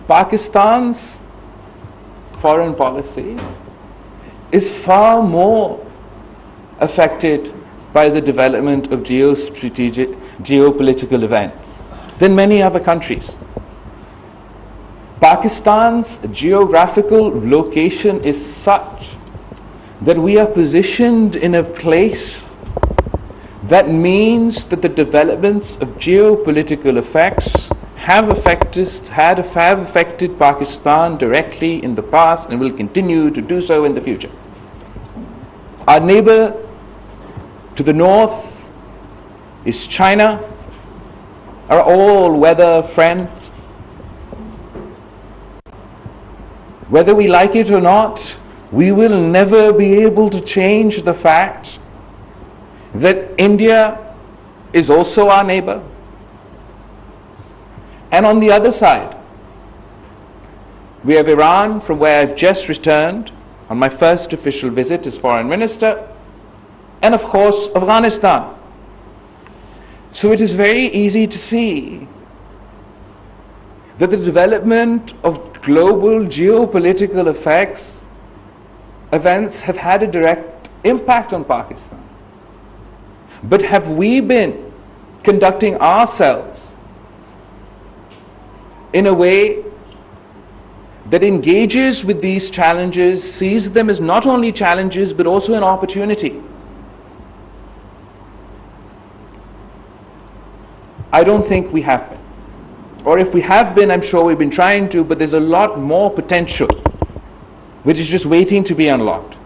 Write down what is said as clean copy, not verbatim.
Pakistan's foreign policy is far more affected by the development of geopolitical events than many other countries. Pakistan's geographical location is such that we are positioned in a place that means that the developments of geopolitical effects have affected Pakistan directly in the past and will continue to do so in the future. Our neighbor to the north is China, our all-weather friend. Whether we like it or not, we will never be able to change the fact that India is also our neighbor. And on the other side, we have Iran, from where I've just returned on my first official visit as foreign minister, and of course Afghanistan. So it is very easy to see that the development of global geopolitical events have had a direct impact on Pakistan. But have we been conducting ourselves in a way that engages with these challenges, sees them as not only challenges but also an opportunity? I don't think we have been. Or if we have been, I'm sure we've been trying to, but there's a lot more potential which is just waiting to be unlocked.